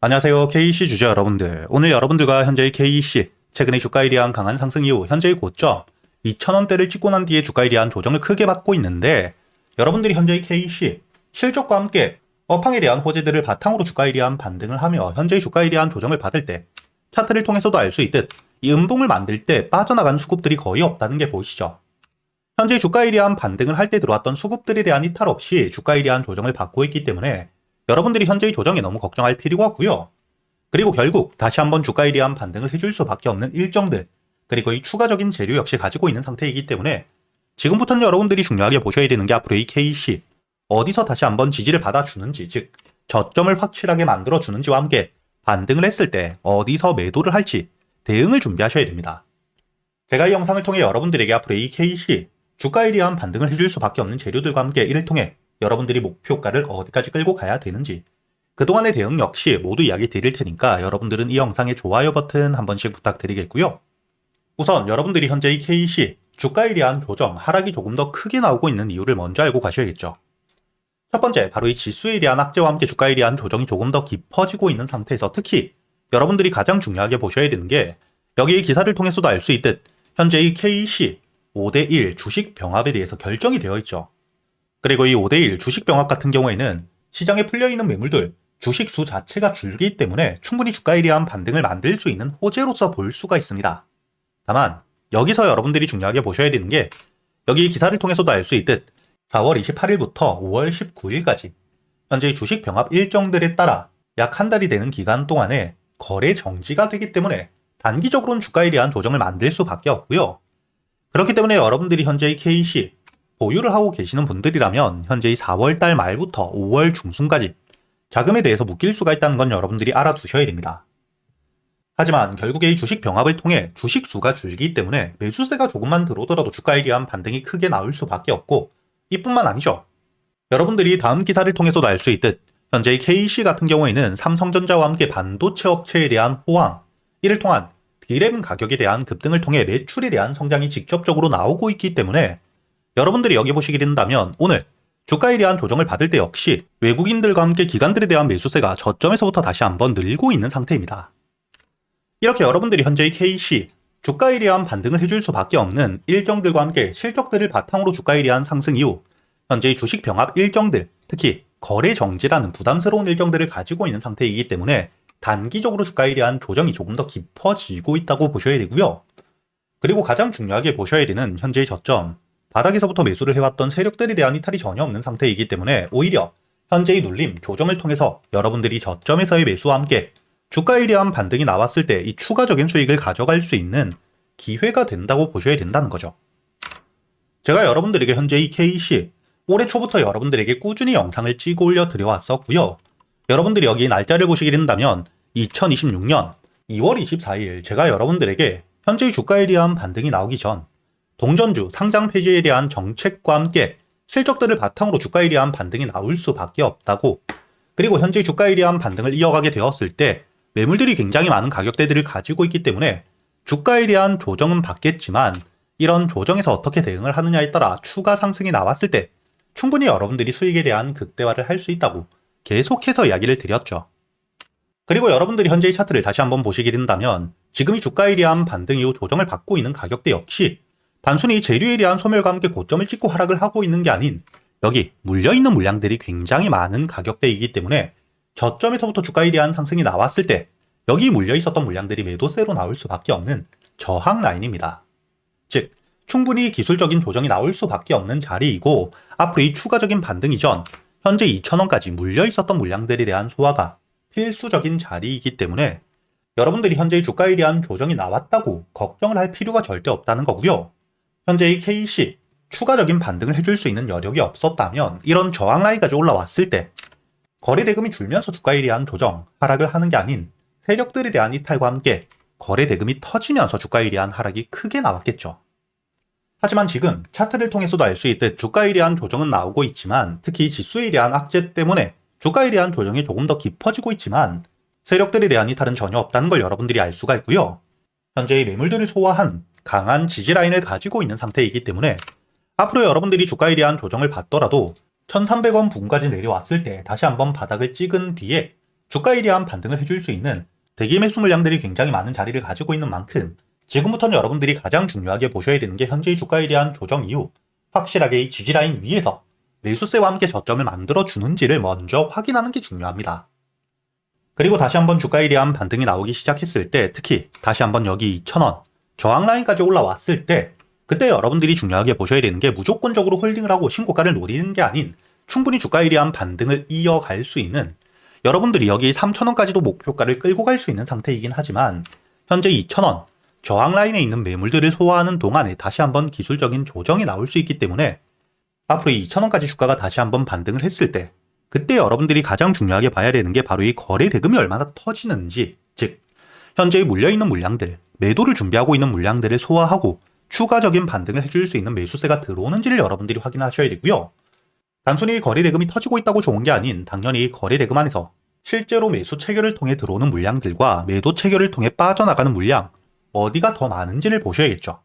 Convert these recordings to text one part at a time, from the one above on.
안녕하세요. KC 주주 여러분들. 오늘 여러분들과 현재의 KC, 최근의 주가에 대한 강한 상승 이후 현재의 고점 2,000원대를 찍고 난 뒤에 주가에 대한 조정을 크게 받고 있는데, 여러분들이 현재의 KC, 실적과 함께 업황에 대한 호재들을 바탕으로 주가에 대한 반등을 하며 현재의 주가에 대한 조정을 받을 때 차트를 통해서도 알 수 있듯 이 음봉을 만들 때 빠져나간 수급들이 거의 없다는 게 보이시죠? 현재 주가에 대한 반등을 할 때 들어왔던 수급들에 대한 이탈 없이 주가에 대한 조정을 받고 있기 때문에 여러분들이 현재의 조정에 너무 걱정할 필요가 없고요. 그리고 결국 다시 한번 주가에 대한 반등을 해줄 수밖에 없는 일정들, 그리고 이 추가적인 재료 역시 가지고 있는 상태이기 때문에 지금부터는 여러분들이 중요하게 보셔야 되는 게 앞으로 이 KC 어디서 다시 한번 지지를 받아주는지, 즉 저점을 확실하게 만들어주는지와 함께 반등을 했을 때 어디서 매도를 할지 대응을 준비하셔야 됩니다. 제가 이 영상을 통해 여러분들에게 앞으로 이 KC 주가에 대한 반등을 해줄 수밖에 없는 재료들과 함께 이를 통해 여러분들이 목표가를 어디까지 끌고 가야 되는지, 그동안의 대응 역시 모두 이야기 드릴 테니까 여러분들은 이 영상의 좋아요 버튼 한 번씩 부탁드리겠고요. 우선 여러분들이 현재 이 KC 주가에 대한 조정, 하락이 조금 더 크게 나오고 있는 이유를 먼저 알고 가셔야겠죠. 첫 번째, 바로 이 지수에 대한 악재와 함께 주가에 대한 조정이 조금 더 깊어지고 있는 상태에서 특히 여러분들이 가장 중요하게 보셔야 되는 게, 여기 기사를 통해서도 알 수 있듯 현재 이 KC 5대1 주식 병합에 대해서 결정이 되어 있죠. 그리고 이 5대1 주식 병합 같은 경우에는 시장에 풀려있는 매물들, 주식 수 자체가 줄기 때문에 충분히 주가에 대한 반등을 만들 수 있는 호재로서 볼 수가 있습니다. 다만 여기서 여러분들이 중요하게 보셔야 되는 게, 여기 기사를 통해서도 알 수 있듯 4월 28일부터 5월 19일까지 현재 주식 병합 일정들에 따라 약 한 달이 되는 기간 동안에 거래 정지가 되기 때문에 단기적으로는 주가에 대한 조정을 만들 수밖에 없고요. 그렇기 때문에 여러분들이 현재 이 KC 보유를 하고 계시는 분들이라면 현재 이 4월달 말부터 5월 중순까지 자금에 대해서 묶일 수가 있다는 건 여러분들이 알아두셔야 됩니다. 하지만 결국에 이 주식 병합을 통해 주식 수가 줄기 때문에 매수세가 조금만 들어오더라도 주가에 대한 반등이 크게 나올 수밖에 없고, 이뿐만 아니죠. 여러분들이 다음 기사를 통해서도 알 수 있듯 현재 이 KC 같은 경우에는 삼성전자와 함께 반도체 업체에 대한 호황, 이를 통한 D램 가격에 대한 급등을 통해 매출에 대한 성장이 직접적으로 나오고 있기 때문에 여러분들이 여기 보시게 된다면 오늘 주가에 대한 조정을 받을 때 역시 외국인들과 함께 기관들에 대한 매수세가 저점에서부터 다시 한번 늘고 있는 상태입니다. 이렇게 여러분들이 현재의 KC 주가에 대한 반등을 해줄 수밖에 없는 일정들과 함께 실적들을 바탕으로 주가에 대한 상승 이후 현재의 주식 병합 일정들, 특히 거래 정지라는 부담스러운 일정들을 가지고 있는 상태이기 때문에 단기적으로 주가에 대한 조정이 조금 더 깊어지고 있다고 보셔야 되고요. 그리고 가장 중요하게 보셔야 되는 현재의 저점, 바닥에서부터 매수를 해왔던 세력들에 대한 이탈이 전혀 없는 상태이기 때문에 오히려 현재의 눌림, 조정을 통해서 여러분들이 저점에서의 매수와 함께 주가에 대한 반등이 나왔을 때 이 추가적인 수익을 가져갈 수 있는 기회가 된다고 보셔야 된다는 거죠. 제가 여러분들에게 현재 이 KC 올해 초부터 여러분들에게 꾸준히 영상을 찍어 올려 드려왔었고요. 여러분들이 여기 날짜를 보시게 된다면 2026년 2월 24일 제가 여러분들에게 현재의 주가에 대한 반등이 나오기 전 동전주 상장 폐지에 대한 정책과 함께 실적들을 바탕으로 주가에 대한 반등이 나올 수밖에 없다고, 그리고 현재 주가에 대한 반등을 이어가게 되었을 때 매물들이 굉장히 많은 가격대들을 가지고 있기 때문에 주가에 대한 조정은 받겠지만 이런 조정에서 어떻게 대응을 하느냐에 따라 추가 상승이 나왔을 때 충분히 여러분들이 수익에 대한 극대화를 할 수 있다고 계속해서 이야기를 드렸죠. 그리고 여러분들이 현재의 차트를 다시 한번 보시게 된다면 지금 이 주가에 대한 반등 이후 조정을 받고 있는 가격대 역시 단순히 재료에 대한 소멸과 함께 고점을 찍고 하락을 하고 있는 게 아닌, 여기 물려있는 물량들이 굉장히 많은 가격대이기 때문에 저점에서부터 주가에 대한 상승이 나왔을 때 여기 물려있었던 물량들이 매도세로 나올 수밖에 없는 저항 라인입니다. 즉 충분히 기술적인 조정이 나올 수밖에 없는 자리이고, 앞으로 이 추가적인 반등 이전 현재 2,000원까지 물려있었던 물량들에 대한 소화가 필수적인 자리이기 때문에 여러분들이 현재의 주가에 대한 조정이 나왔다고 걱정을 할 필요가 절대 없다는 거고요. 현재의 KC 추가적인 반등을 해줄 수 있는 여력이 없었다면 이런 저항 라인까지 올라왔을 때 거래 대금이 줄면서 주가에 대한 조정, 하락을 하는 게 아닌 세력들에 대한 이탈과 함께 거래 대금이 터지면서 주가에 대한 하락이 크게 나왔겠죠. 하지만 지금 차트를 통해서도 알 수 있듯 주가에 대한 조정은 나오고 있지만 특히 지수에 대한 악재 때문에 주가에 대한 조정이 조금 더 깊어지고 있지만 세력들에 대한 이탈은 전혀 없다는 걸 여러분들이 알 수가 있고요. 현재의 매물들을 소화한 강한 지지 라인을 가지고 있는 상태이기 때문에 앞으로 여러분들이 주가에 대한 조정을 받더라도 1,300원 부근까지 내려왔을 때 다시 한번 바닥을 찍은 뒤에 주가에 대한 반등을 해줄 수 있는 대기 매수 물량들이 굉장히 많은 자리를 가지고 있는 만큼 지금부터는 여러분들이 가장 중요하게 보셔야 되는 게 현재의 주가에 대한 조정 이후 확실하게 이 지지라인 위에서 매수세와 함께 저점을 만들어주는지를 먼저 확인하는 게 중요합니다. 그리고 다시 한번 주가에 대한 반등이 나오기 시작했을 때, 특히 다시 한번 여기 2,000원 저항 라인까지 올라왔을 때, 그때 여러분들이 중요하게 보셔야 되는 게 무조건적으로 홀딩을 하고 신고가를 노리는 게 아닌 충분히 주가에 대한 반등을 이어갈 수 있는, 여러분들이 여기 3,000원까지도 목표가를 끌고 갈 수 있는 상태이긴 하지만 현재 2,000원 저항 라인에 있는 매물들을 소화하는 동안에 다시 한번 기술적인 조정이 나올 수 있기 때문에 앞으로 2,000원까지 주가가 다시 한번 반등을 했을 때, 그때 여러분들이 가장 중요하게 봐야 되는 게 바로 이 거래 대금이 얼마나 터지는지, 즉 현재 물려있는 물량들, 매도를 준비하고 있는 물량들을 소화하고 추가적인 반등을 해줄 수 있는 매수세가 들어오는지를 여러분들이 확인하셔야 되고요. 단순히 거래 대금이 터지고 있다고 좋은 게 아닌 당연히 거래 대금 안에서 실제로 매수 체결을 통해 들어오는 물량들과 매도 체결을 통해 빠져나가는 물량, 어디가 더 많은지를 보셔야겠죠.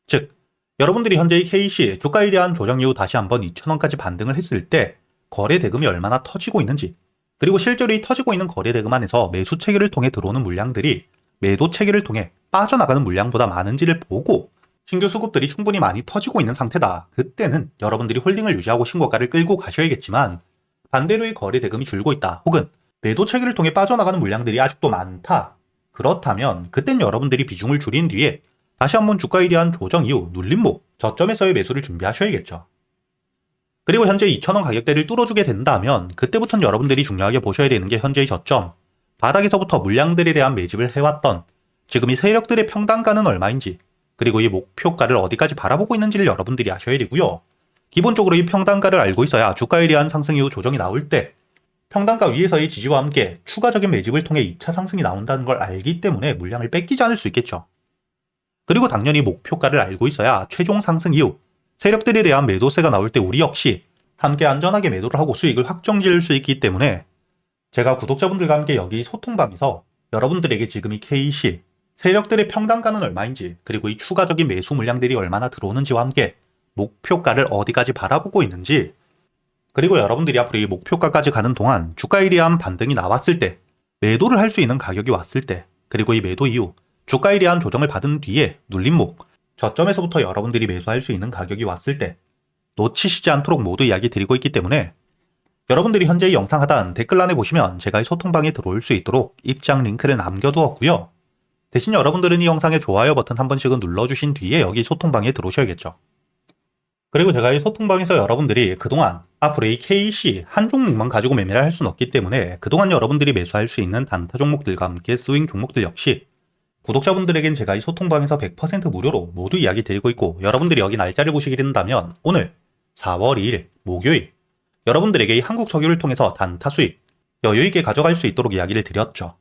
즉 여러분들이 현재 이 KC 주가에 대한 조정 이후 다시 한번 2,000원까지 반등을 했을 때 거래 대금이 얼마나 터지고 있는지, 그리고 실제로 이 터지고 있는 거래 대금 안에서 매수 체결을 통해 들어오는 물량들이 매도 체결을 통해 빠져나가는 물량보다 많은지를 보고 신규 수급들이 충분히 많이 터지고 있는 상태다. 그때는 여러분들이 홀딩을 유지하고 신고가를 끌고 가셔야겠지만, 반대로 이 거래 대금이 줄고 있다, 혹은 매도 체결을 통해 빠져나가는 물량들이 아직도 많다, 그렇다면 그땐 여러분들이 비중을 줄인 뒤에 다시 한번 주가에 대한 조정 이후 눌림목 저점에서의 매수를 준비하셔야겠죠. 그리고 현재 2,000원 가격대를 뚫어주게 된다면 그때부터는 여러분들이 중요하게 보셔야 되는 게 현재의 저점, 바닥에서부터 물량들에 대한 매집을 해왔던 지금 이 세력들의 평단가는 얼마인지, 그리고 이 목표가를 어디까지 바라보고 있는지를 여러분들이 아셔야 되고요. 기본적으로 이 평단가를 알고 있어야 주가에 대한 상승 이후 조정이 나올 때 평단가 위에서의 지지와 함께 추가적인 매집을 통해 2차 상승이 나온다는 걸 알기 때문에 물량을 뺏기지 않을 수 있겠죠. 그리고 당연히 목표가를 알고 있어야 최종 상승 이후 세력들에 대한 매도세가 나올 때 우리 역시 함께 안전하게 매도를 하고 수익을 확정 지을 수 있기 때문에 제가 구독자분들과 함께 여기 소통방에서 여러분들에게 지금 이 KC 세력들의 평단가는 얼마인지, 그리고 이 추가적인 매수 물량들이 얼마나 들어오는지와 함께 목표가를 어디까지 바라보고 있는지, 그리고 여러분들이 앞으로 이 목표가까지 가는 동안 주가에 대한 반등이 나왔을 때, 매도를 할 수 있는 가격이 왔을 때, 그리고 이 매도 이후 주가에 대한 조정을 받은 뒤에 눌림목 저점에서부터 여러분들이 매수할 수 있는 가격이 왔을 때 놓치시지 않도록 모두 이야기 드리고 있기 때문에, 여러분들이 현재 이 영상 하단 댓글란에 보시면 제가 이 소통방에 들어올 수 있도록 입장 링크를 남겨두었고요. 대신 여러분들은 이 영상에 좋아요 버튼 한 번씩은 눌러주신 뒤에 여기 소통방에 들어오셔야겠죠. 그리고 제가 이 소통방에서 여러분들이 그동안 앞으로 이 KC 한 종목만 가지고 매매를 할 수는 없기 때문에 그동안 여러분들이 매수할 수 있는 단타 종목들과 함께 스윙 종목들 역시 구독자분들에겐 제가 이 소통방에서 100% 무료로 모두 이야기 드리고 있고, 여러분들이 여기 날짜를 보시게 된다면 오늘 4월 2일 목요일 여러분들에게 이 한국 석유를 통해서 단타 수익 여유있게 가져갈 수 있도록 이야기를 드렸죠.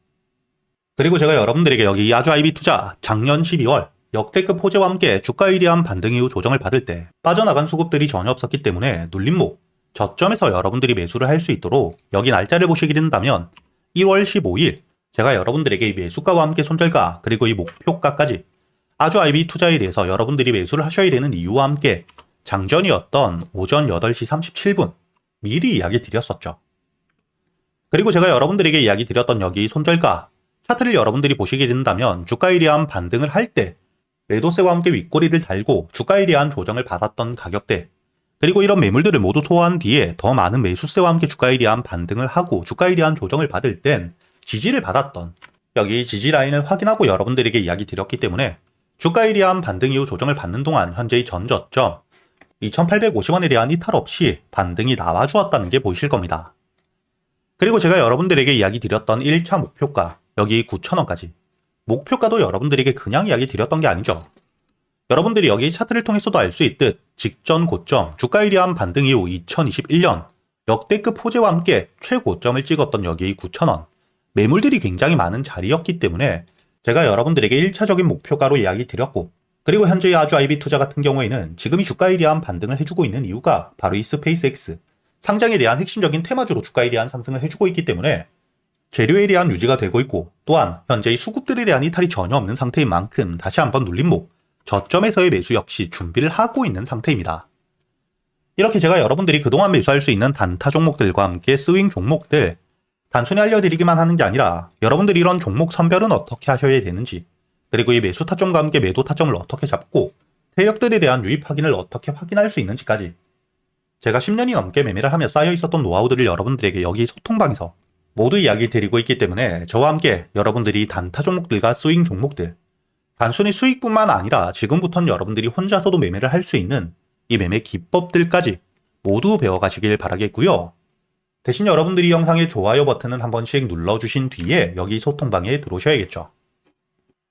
그리고 제가 여러분들에게 여기 이 아주아이비 투자 작년 12월 역대급 호재와 함께 주가에 대한 반등 이후 조정을 받을 때 빠져나간 수급들이 전혀 없었기 때문에 눌림목 저점에서 여러분들이 매수를 할 수 있도록 여기 날짜를 보시게 된다면 1월 15일 제가 여러분들에게 이 매수가와 함께 손절가 그리고 이 목표가까지 아주아이비 투자에 대해서 여러분들이 매수를 하셔야 되는 이유와 함께 장전이었던 오전 8시 37분 미리 이야기 드렸었죠. 그리고 제가 여러분들에게 이야기 드렸던 여기 손절가 차트를 여러분들이 보시게 된다면 주가에 대한 반등을 할 때 매도세와 함께 윗꼬리를 달고 주가에 대한 조정을 받았던 가격대, 그리고 이런 매물들을 모두 소화한 뒤에 더 많은 매수세와 함께 주가에 대한 반등을 하고 주가에 대한 조정을 받을 땐 지지를 받았던 여기 지지 라인을 확인하고 여러분들에게 이야기 드렸기 때문에 주가에 대한 반등 이후 조정을 받는 동안 현재의 전 저점 2,850원에 대한 이탈 없이 반등이 나와주었다는 게 보이실 겁니다. 그리고 제가 여러분들에게 이야기 드렸던 1차 목표가 여기 9,000원까지, 목표가도 여러분들에게 그냥 이야기 드렸던 게 아니죠. 여러분들이 여기 차트를 통해서도 알 수 있듯 직전 고점 주가에 대한 반등 이후 2021년 역대급 호재와 함께 최고점을 찍었던 여기 9,000원 매물들이 굉장히 많은 자리였기 때문에 제가 여러분들에게 1차적인 목표가로 이야기 드렸고, 그리고 현재의 아주아이비 투자 같은 경우에는 지금 이 주가에 대한 반등을 해주고 있는 이유가 바로 이 스페이스X 상장에 대한 핵심적인 테마주로 주가에 대한 상승을 해주고 있기 때문에 재료에 대한 유지가 되고 있고, 또한 현재의 수급들에 대한 이탈이 전혀 없는 상태인 만큼 다시 한번 눌림목 저점에서의 매수 역시 준비를 하고 있는 상태입니다. 이렇게 제가 여러분들이 그동안 매수할 수 있는 단타 종목들과 함께 스윙 종목들 단순히 알려드리기만 하는 게 아니라 여러분들이 이런 종목 선별은 어떻게 하셔야 되는지, 그리고 이 매수 타점과 함께 매도 타점을 어떻게 잡고 세력들에 대한 유입 확인을 어떻게 확인할 수 있는지까지 제가 10년이 넘게 매매를 하며 쌓여 있었던 노하우들을 여러분들에게 여기 소통방에서 모두 이야기 드리고 있기 때문에 저와 함께 여러분들이 단타 종목들과 스윙 종목들, 단순히 수익뿐만 아니라 지금부터는 여러분들이 혼자서도 매매를 할 수 있는 이 매매 기법들까지 모두 배워가시길 바라겠고요. 대신 여러분들이 영상의 좋아요 버튼은 한 번씩 눌러주신 뒤에 여기 소통방에 들어오셔야겠죠.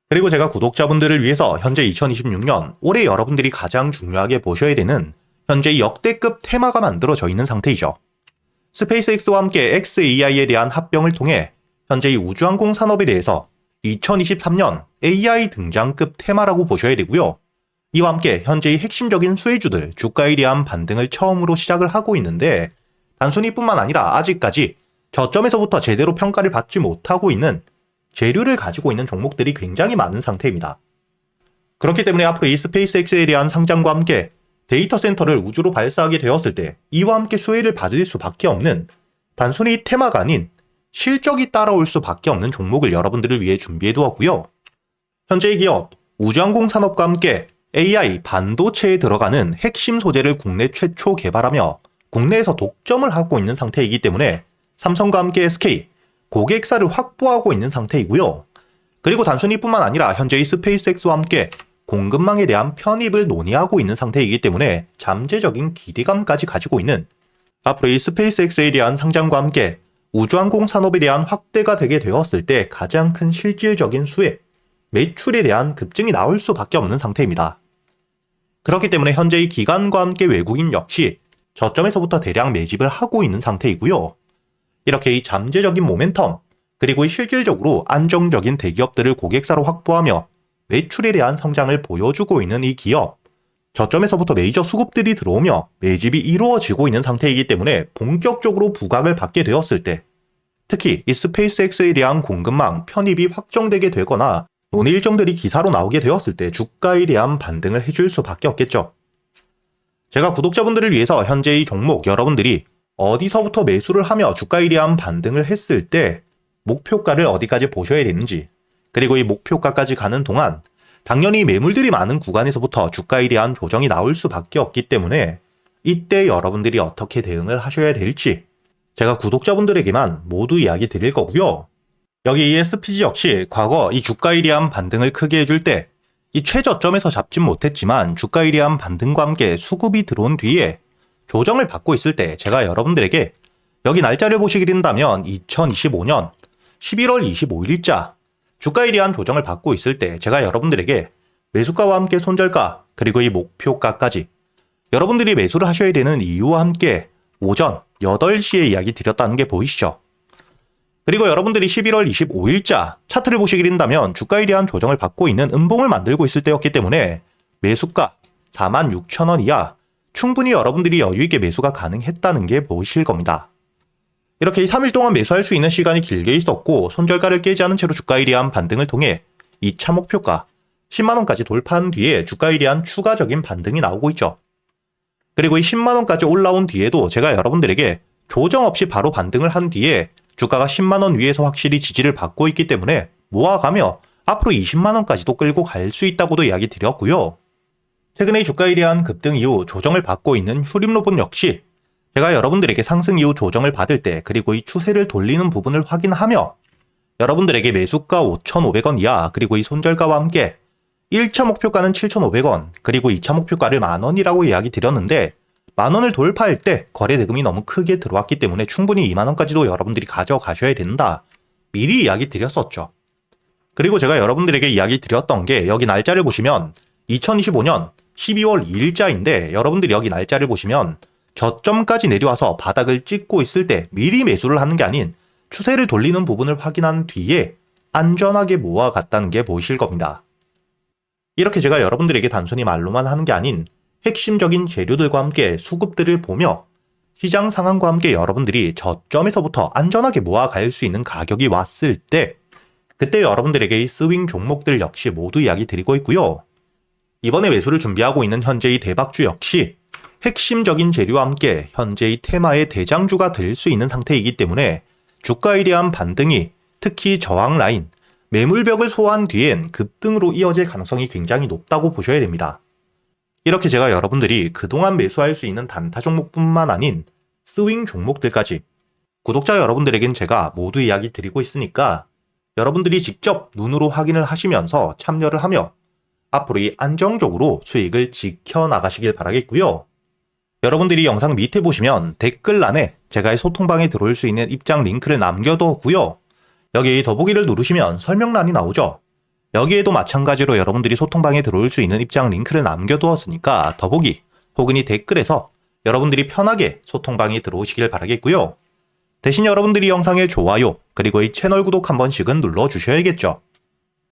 그리고 제가 구독자분들을 위해서 현재 2026년 올해 여러분들이 가장 중요하게 보셔야 되는 현재 역대급 테마가 만들어져 있는 상태이죠. 스페이스X와 함께 xAI에 대한 합병을 통해 현재 이 우주항공 산업에 대해서 2023년 AI 등장급 테마라고 보셔야 되고요. 이와 함께 현재의 핵심적인 수혜주들 주가에 대한 반등을 처음으로 시작을 하고 있는데 단순히 뿐만 아니라 아직까지 저점에서부터 제대로 평가를 받지 못하고 있는 재료를 가지고 있는 종목들이 굉장히 많은 상태입니다. 그렇기 때문에 앞으로 이 스페이스X에 대한 상장과 함께 데이터 센터를 우주로 발사하게 되었을 때 이와 함께 수혜를 받을 수밖에 없는 단순히 테마가 아닌 실적이 따라올 수밖에 없는 종목을 여러분들을 위해 준비해 두었고요. 현재의 기업 우주항공 산업과 함께 AI 반도체에 들어가는 핵심 소재를 국내 최초 개발하며 국내에서 독점을 하고 있는 상태이기 때문에 삼성과 함께 SK 고객사를 확보하고 있는 상태이고요. 그리고 단순히 뿐만 아니라 현재의 스페이스X와 함께 공급망에 대한 편입을 논의하고 있는 상태이기 때문에 잠재적인 기대감까지 가지고 있는 앞으로 이 스페이스X에 대한 상장과 함께 우주항공 산업에 대한 확대가 되게 되었을 때 가장 큰 실질적인 수혜, 매출에 대한 급증이 나올 수밖에 없는 상태입니다. 그렇기 때문에 현재의 기관과 함께 외국인 역시 저점에서부터 대량 매집을 하고 있는 상태이고요. 이렇게 이 잠재적인 모멘텀, 그리고 이 실질적으로 안정적인 대기업들을 고객사로 확보하며 매출에 대한 성장을 보여주고 있는 이 기업, 저점에서부터 메이저 수급들이 들어오며 매집이 이루어지고 있는 상태이기 때문에 본격적으로 부각을 받게 되었을 때 특히 이 스페이스X에 대한 공급망 편입이 확정되게 되거나 논의 일정들이 기사로 나오게 되었을 때 주가에 대한 반등을 해줄 수밖에 없겠죠. 제가 구독자분들을 위해서 현재 이 종목 여러분들이 어디서부터 매수를 하며 주가에 대한 반등을 했을 때 목표가를 어디까지 보셔야 되는지, 그리고 이 목표가까지 가는 동안 당연히 매물들이 많은 구간에서부터 주가에 대한 조정이 나올 수밖에 없기 때문에 이때 여러분들이 어떻게 대응을 하셔야 될지 제가 구독자분들에게만 모두 이야기 드릴 거고요. 여기 ESPG 역시 과거 이 주가에 대한 반등을 크게 해줄 때 이 최저점에서 잡진 못했지만 주가에 대한 반등과 함께 수급이 들어온 뒤에 조정을 받고 있을 때 제가 여러분들에게 여기 날짜를 보시게 된다면 2025년 11월 25일자 주가에 대한 조정을 받고 있을 때 제가 여러분들에게 매수가와 함께 손절가 그리고 이 목표가까지 여러분들이 매수를 하셔야 되는 이유와 함께 오전 8시에 이야기 드렸다는 게 보이시죠? 그리고 여러분들이 11월 25일자 차트를 보시게 된다면 주가에 대한 조정을 받고 있는 음봉을 만들고 있을 때였기 때문에 매수가 46,000원 이하 충분히 여러분들이 여유있게 매수가 가능했다는 게 보이실 겁니다. 이렇게 3일 동안 매수할 수 있는 시간이 길게 있었고 손절가를 깨지 않은 채로 주가에 대한 반등을 통해 2차 목표가 10만원까지 돌파한 뒤에 주가에 대한 추가적인 반등이 나오고 있죠. 그리고 이 10만원까지 올라온 뒤에도 제가 여러분들에게 조정 없이 바로 반등을 한 뒤에 주가가 10만원 위에서 확실히 지지를 받고 있기 때문에 모아가며 앞으로 20만원까지도 끌고 갈 수 있다고도 이야기 드렸고요. 최근에 주가에 대한 급등 이후 조정을 받고 있는 휴림로봇 역시 제가 여러분들에게 상승 이후 조정을 받을 때 그리고 이 추세를 돌리는 부분을 확인하며 여러분들에게 매수가 5,500원 이하 그리고 이 손절가와 함께 1차 목표가는 7,500원 그리고 2차 목표가를 만원이라고 이야기 드렸는데 만원을 돌파할 때 거래 대금이 너무 크게 들어왔기 때문에 충분히 2만원까지도 여러분들이 가져가셔야 된다. 미리 이야기 드렸었죠. 그리고 제가 여러분들에게 이야기 드렸던 게 여기 날짜를 보시면 2025년 12월 2일자인데 여러분들이 여기 날짜를 보시면 저점까지 내려와서 바닥을 찍고 있을 때 미리 매수를 하는 게 아닌 추세를 돌리는 부분을 확인한 뒤에 안전하게 모아갔다는 게 보이실 겁니다. 이렇게 제가 여러분들에게 단순히 말로만 하는 게 아닌 핵심적인 재료들과 함께 수급들을 보며 시장 상황과 함께 여러분들이 저점에서부터 안전하게 모아갈 수 있는 가격이 왔을 때 그때 여러분들에게 이 스윙 종목들 역시 모두 이야기 드리고 있고요. 이번에 매수를 준비하고 있는 현재의 대박주 역시 핵심적인 재료와 함께 현재의 테마의 대장주가 될 수 있는 상태이기 때문에 주가에 대한 반등이 특히 저항 라인, 매물벽을 소화한 뒤엔 급등으로 이어질 가능성이 굉장히 높다고 보셔야 됩니다. 이렇게 제가 여러분들이 그동안 매수할 수 있는 단타 종목뿐만 아닌 스윙 종목들까지 구독자 여러분들에겐 제가 모두 이야기 드리고 있으니까 여러분들이 직접 눈으로 확인을 하시면서 참여를 하며 앞으로 이 안정적으로 수익을 지켜나가시길 바라겠고요. 여러분들이 영상 밑에 보시면 댓글란에 제가 이 소통방에 들어올 수 있는 입장 링크를 남겨뒀고요. 여기 더보기를 누르시면 설명란이 나오죠. 여기에도 마찬가지로 여러분들이 소통방에 들어올 수 있는 입장 링크를 남겨두었으니까 더보기 혹은 이 댓글에서 여러분들이 편하게 소통방에 들어오시길 바라겠고요. 대신 여러분들이 영상의 좋아요 그리고 이 채널 구독 한 번씩은 눌러주셔야겠죠.